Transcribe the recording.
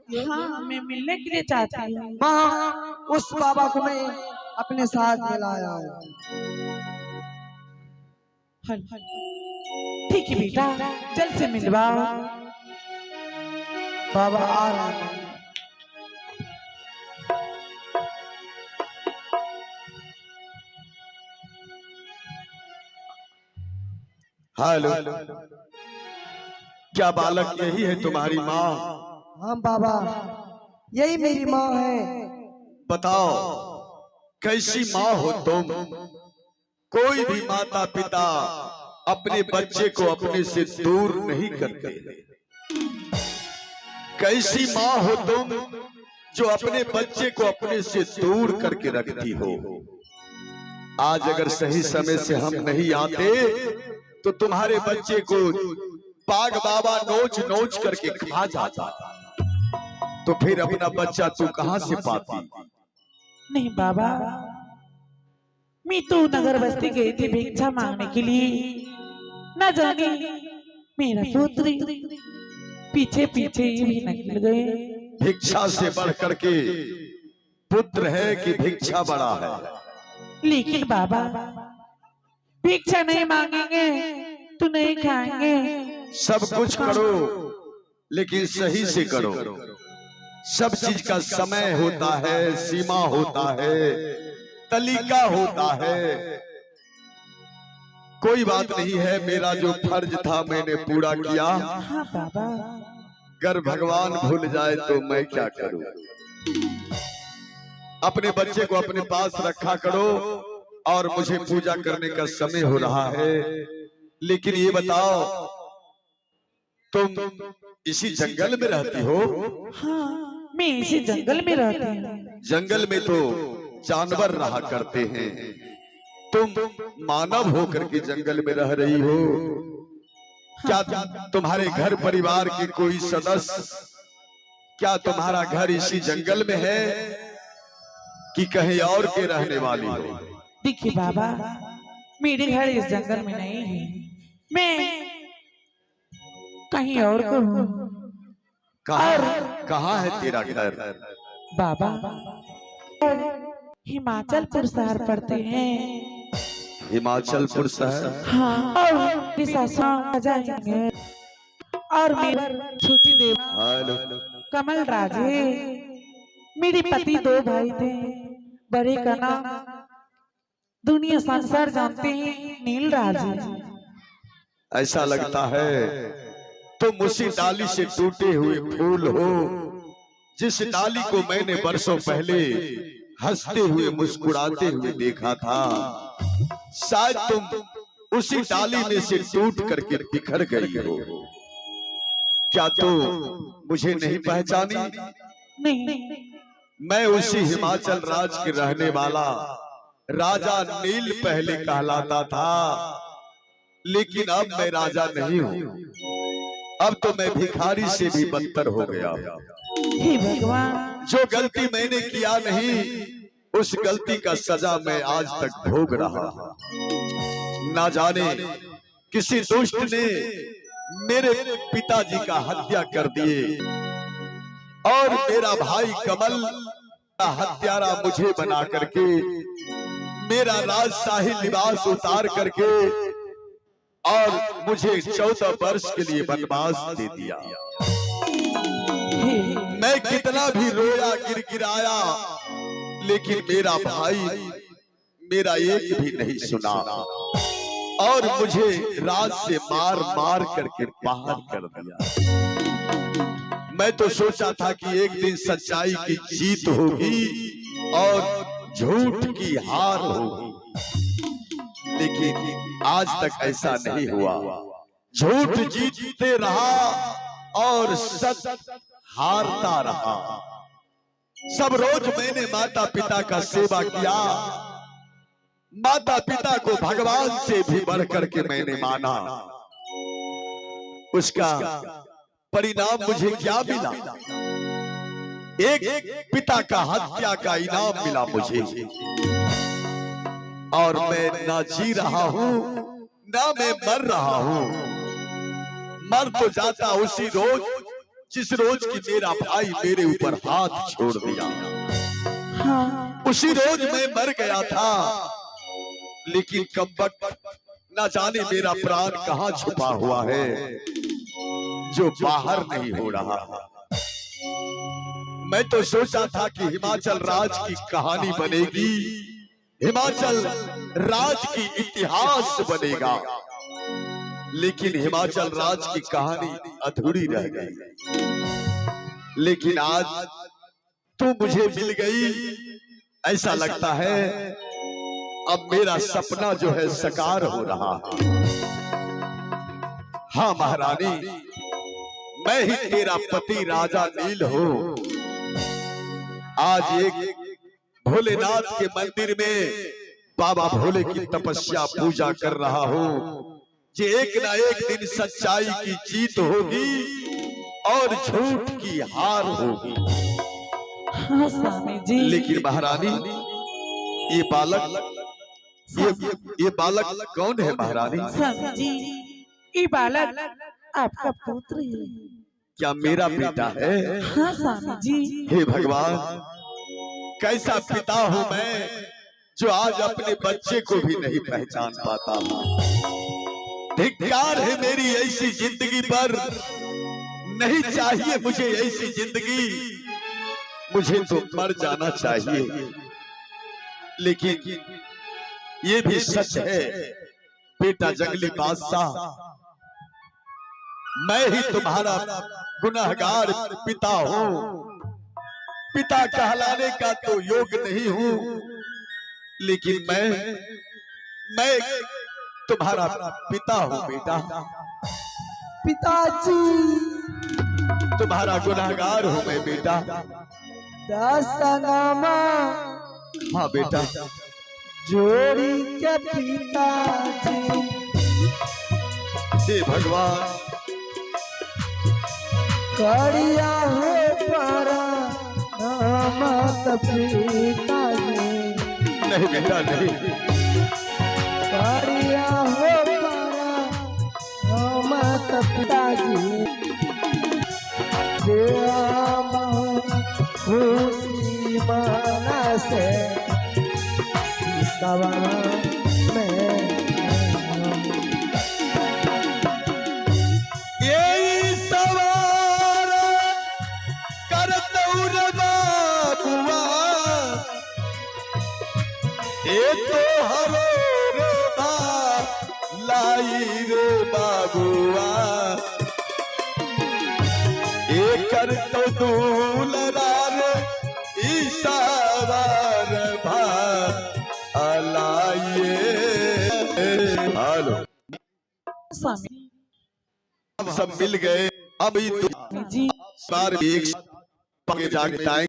हाँ, मैं मिलने के लिए चाहती हूँ। हाँ, उस बाबा को मैं अपने साथ मिलाया हूँ। ठीक है बेटा, जल्द से मिलवाओ। बाबा आ रहा है। हेलो, क्या बालक यही है तुम्हारी माँ? हाँ बाबा, यही मेरी माँ है। बताओ, कैसी माँ हो तुम? कोई भी माता पिता अपने बच्चे को अपने से दूर नहीं करते। कैसी माँ हो तुम जो अपने बच्चे को अपने से दूर करके रखती हो? आज अगर सही समय से हम नहीं आते तो तुम्हारे बच्चे को बाघ बाबा नोच नोच करके खा जाता। तो फिर अपना बच्चा तू कहां से पाती? नहीं बाबा, मैं तो नगर बस्ती गई थी भिक्षा मांगने के लिए। न जाने मेरा पुत्र पीछे पीछे ही भी निकल गए। भिक्षा से बढ़ करके पुत्र है कि भिक्षा बड़ा है? लेकिन बाबा, भिक्षा नहीं मांगेंगे तो नहीं खाएंगे। सब कुछ करो लेकिन सही से करो। सब चीज का समय होता है, सीमा होता है, तरीका होता है। कोई बात नहीं है, मेरा जो फर्ज था मैंने पूरा किया। हाँ बाबा। अगर भगवान भूल जाए तो मैं क्या करूं? अपने बच्चे को अपने पास रखा करो और मुझे पूजा करने का समय हो रहा है। लेकिन ये बताओ, तुम इसी जंगल में रहती हो? हाँ, मैं इसी जंगल में रहती हूँ। जंगल में तो जानवर रहा करते हैं, तुम मानव होकर के जंगल में रह रही हो। क्या तुम्हारे घर परिवार के कोई सदस्य, क्या तुम्हारा घर इसी जंगल में है कि कहीं और के रहने वाली हो? देखिए बाबा, मेरे घर इस जंगल में नहीं है, मैं कहीं और को हूँ। कहाँ है तेरा घर? बाबा, हिमाचलपुर शहर पड़ते हैं। हिमाचलपुर शहर? हाँ, और मेरी सासू जाएंगे और मेरे छोटी देव कमल राजे। मेरे पति दो भाई थे, बड़े का नाम दुनिया संसार जानते हैं नील राजे। ऐसा लगता है तुम उसी डाली से टूटे हुए फूल हो जिस डाली को मैंने बरसों पहले हंसते हुए मुस्कुराते हुए देखा था। शायद तुम उसी डाली में से टूट करके बिखर गई हो। क्या तो मुझे नहीं पहचानी? नहीं, मैं उसी हिमाचल राज के रहने वाला राजा नील पहले कहलाता था, लेकिन अब मैं राजा नहीं हूँ। अब तो मैं भिखारी से भी बदतर हो गया। हे भगवान, जो गलती मैंने किया नहीं, उस गलती का सजा मैं आज तक भोग रहा हूँ। ना जाने किसी दुष्ट ने मेरे पिताजी का हत्या कर दिए और मेरा भाई कमल का हत्यारा मुझे बना करके, मेरा राजशाही लिबास उतार करके और मुझे 14 वर्ष के लिए वनवास दे दिया। मैं कितना भी रोया गिड़गिड़ाया, लेकिन मेरा भाई मेरा एक भी नहीं सुना और मुझे रात से मार मार करके बाहर कर दिया। मैं तो सोचा था कि एक दिन सच्चाई की जीत होगी और झूठ की हार होगी, लेकिन आज तक ऐसा नहीं हुआ। झूठ जीतते रहा और सच हारता रहा। सब रोज मैंने माता पिता का सेवा किया, माता पिता को भगवान से भी बढ़ करके मैंने माना। उसका परिणाम मुझे क्या मिला? एक पिता का हत्या का इनाम मिला मुझे, और मैं ना जी रहा हूं ना मैं मर रहा हूं। मर तो जाता उसी रोज जिस रोज की मेरा भाई मेरे ऊपर हाथ छोड़ दिया, हाँ उसी रोज मैं मर गया था। लेकिन कब वक्त न जाने मेरा प्राण कहाँ छुपा हुआ है, जो बाहर नहीं हो रहा। मैं तो सोचा था कि हिमाचल राज की कहानी बनेगी, हिमाचल राज की इतिहास बनेगा, लेकिन हिमाचल राज की कहानी अधूरी रह गई। लेकिन आज तू मुझे मिल गई, ऐसा लगता है अब मेरा सपना जो है साकार हो रहा है। हाँ महारानी, मैं ही तेरा पति राजा नील हूँ। आज एक भोलेनाथ के मंदिर में बाबा भोले की तपस्या पूजा कर रहा हूँ, कि एक ना एक दिन सच्चाई की जीत होगी और झूठ की हार होगी। हाँ स्वामी जी। लेकिन महारानी, ये बालक ये बालक कौन है महारानी? स्वामी जी, ये बालक आपका पुत्र है। क्या मेरा बेटा है? हाँ स्वामी जी। हे भगवान, कैसा पिता हूँ मैं जो आज अपने बच्चे को भी नहीं पहचान पाता हूँ। धिक्कार है मेरी ऐसी जिंदगी पर, नहीं चाहिए मुझे ऐसी जिंदगी, मुझे तो मर जाना चाहिए। लेकिन ये भी सच है बेटा जंगली बादशाह, मैं ही तुम्हारा गुनहगार पिता हूँ। पिता कहलाने का तो योग नहीं हूँ, लेकिन मैं तुम्हारा पिता हूँ बेटा। पिताजी, तुम्हारा गुनहगार हूँ मैं बेटा। दसनामा हाँ बेटा। जोड़ी के पिताजी, हे भगवान, करिया हो पारा नामत पिताजी, नहीं बेटा नहीं। करिया हो पारा नामत पिताजी, खुशी मना से सवा में यही सवार करतौ रे बाबुआ, ये तो हरो रे लाई रे बाबुआ, ये करतौ दूलरा रे ईसावार भा अलाइए। हेलो, स्वामी अब सब मिल गए। अब ये तो जी। सारे एक जागताएं